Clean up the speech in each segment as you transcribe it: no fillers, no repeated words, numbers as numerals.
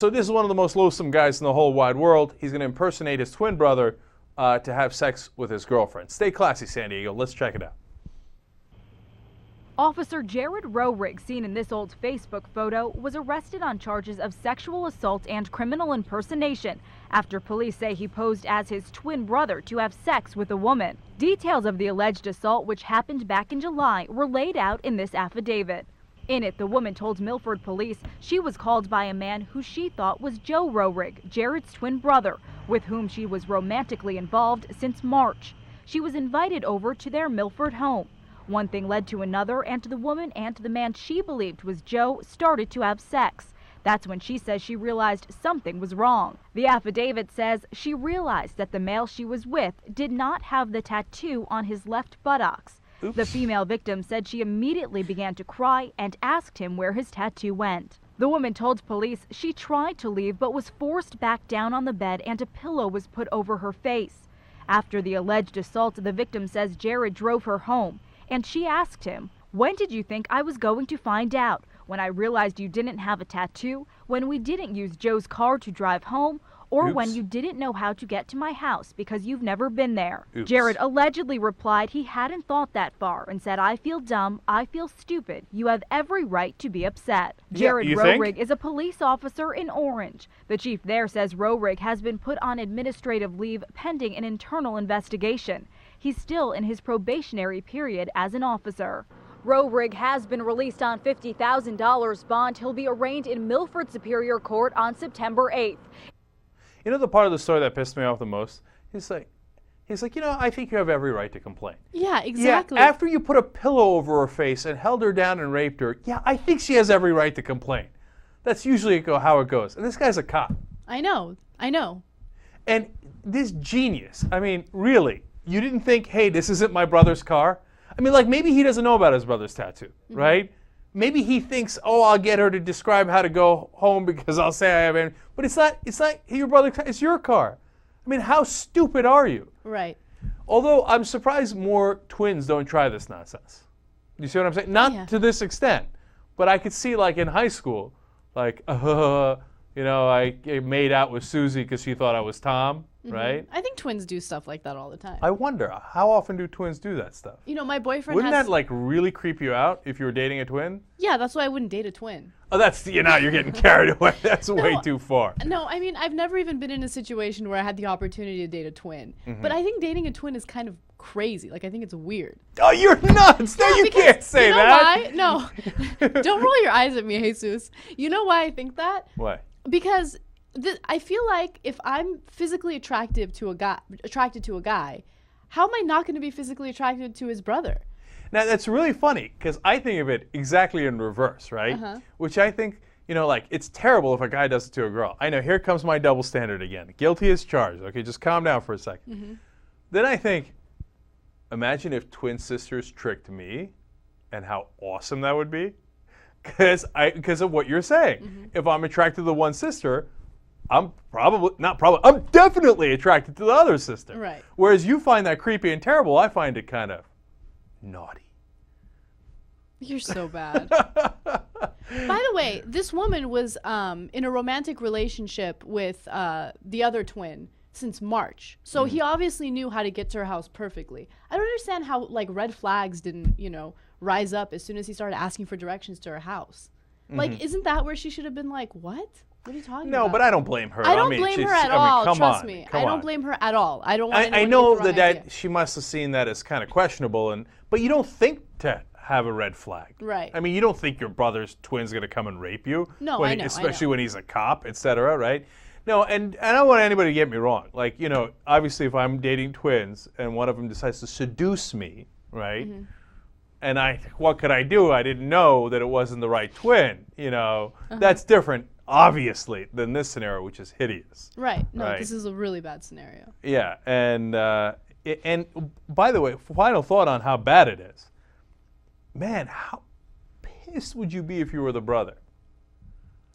So this is one of the most loathsome guys in the whole wide world. He's going to impersonate his twin brother to have sex with his girlfriend. Stay classy, San Diego. Let's check it out. Officer Jared Roehrig, seen in this old Facebook photo, was arrested on charges of sexual assault and criminal impersonation after police say he posed as his twin brother to have sex with a woman. Details of the alleged assault, which happened back in July, were laid out in this affidavit. In it, the woman told Milford police she was called by a man who she thought was Joe Roehrig, Jared's twin brother, with whom she was romantically involved since March. She was invited over to their Milford home. One thing led to another, and the woman and the man she believed was Joe started to have sex. That's when she says she realized something was wrong. The affidavit says she realized that the male she was with did not have the tattoo on his left buttocks. Oops. The female victim said she immediately began to cry and asked him where his tattoo went. The woman told police she tried to leave but was forced back down on the bed and a pillow was put over her face. After the alleged assault, the victim says Jared drove her home, and she asked him, "When did you think I was going to find out? When I realized you didn't have a tattoo? When we didn't use Joe's car to drive home? Or Oops. when you didn't know how to get to my house because you've never been there?" Oops. Jared allegedly replied he hadn't thought that far and said, "I feel dumb, I feel stupid. You have every right to be upset." Jared you Roehrig think? is a police officer in Orange. The chief there says Roehrig has been put on administrative leave pending an internal investigation. He's still in his probationary period as an officer. Roehrig has been released on $50,000 bond. He'll be arraigned in Milford Superior Court on September 8th. You know the part of the story that pissed me off the most? He's like, I think you have every right to complain. Yeah, exactly. Yeah, after you put a pillow over her face and held her down and raped her, yeah, I think she has every right to complain. That's usually how it goes. And this guy's a cop. I know. And this genius, I mean, really, you didn't think, hey, this isn't my brother's car? I mean, like, maybe he doesn't know about his brother's tattoo, right? Maybe he thinks, oh, I'll get her to describe how to go home because I'll say I have it. But it's not your brother's car, it's your car. I mean, how stupid are you? Right. Although I'm surprised more twins don't try this nonsense. You see what I'm saying? Not to this extent, but I could see, like, in high school, like, I made out with Susie because she thought I was Tom, right? I think twins do stuff like that all the time. I wonder, how often do twins do that stuff? You know, my boyfriend Wouldn't has... that, like, really creep you out if you were dating a twin? Yeah, that's why I wouldn't date a twin. Oh, you're getting carried away. That's way too far. No, I mean, I've never even been in a situation where I had the opportunity to date a twin. But I think dating a twin is kind of crazy. Like, I think it's weird. Oh, you're nuts! No, you can't say you know that. Why? No. Don't roll your eyes at me, Jesus. You know why I think that? Why? Because I feel like if I'm physically attracted to a guy, how am I not going to be physically attracted to his brother? Now, that's really funny, because I think of it exactly in reverse, right? Which I think, like, it's terrible if a guy does it to a girl. I know, here comes my double standard again. Guilty as charged. Okay, just calm down for a second. Then I think, imagine if twin sisters tricked me, and how awesome that would be. Because of what you're saying. If I'm attracted to the one sister, I'm definitely attracted to the other sister. Right. Whereas you find that creepy and terrible, I find it kind of naughty. You're so bad. By the way, this woman was in a romantic relationship with the other twin since March. So he obviously knew how to get to her house perfectly. I don't understand how, like, red flags didn't, rise up as soon as he started asking for directions to her house. Like, isn't that where she should have been like, what? What are you talking about? No, but I don't blame her. I don't blame her at all. Trust me. I don't on. blame her at all. I don't want anyone I to know get the wrong that idea. she must have seen that as kind of questionable, but you don't think to have a red flag. Right. I mean, you don't think your brother's twin's going to come and rape you. No, I know. Especially when he's a cop, etc., right? No, and I don't want anybody to get me wrong. Like, obviously if I'm dating twins and one of them decides to seduce me, right? And what could I do? I didn't know that it wasn't the right twin, That's different, obviously, than this scenario, which is hideous. Right. No, right? This is a really bad scenario. Yeah, and by the way, final thought on how bad it is. Man, how pissed would you be if you were the brother?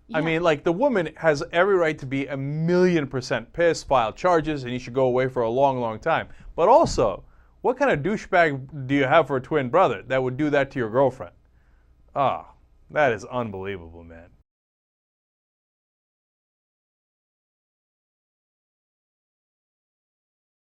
Yeah. I mean, like, the woman has every right to be 1,000,000% pissed, file charges, and you should go away for a long, long time. But also, what kind of douchebag do you have for a twin brother that would do that to your girlfriend? Ah, that is unbelievable, man.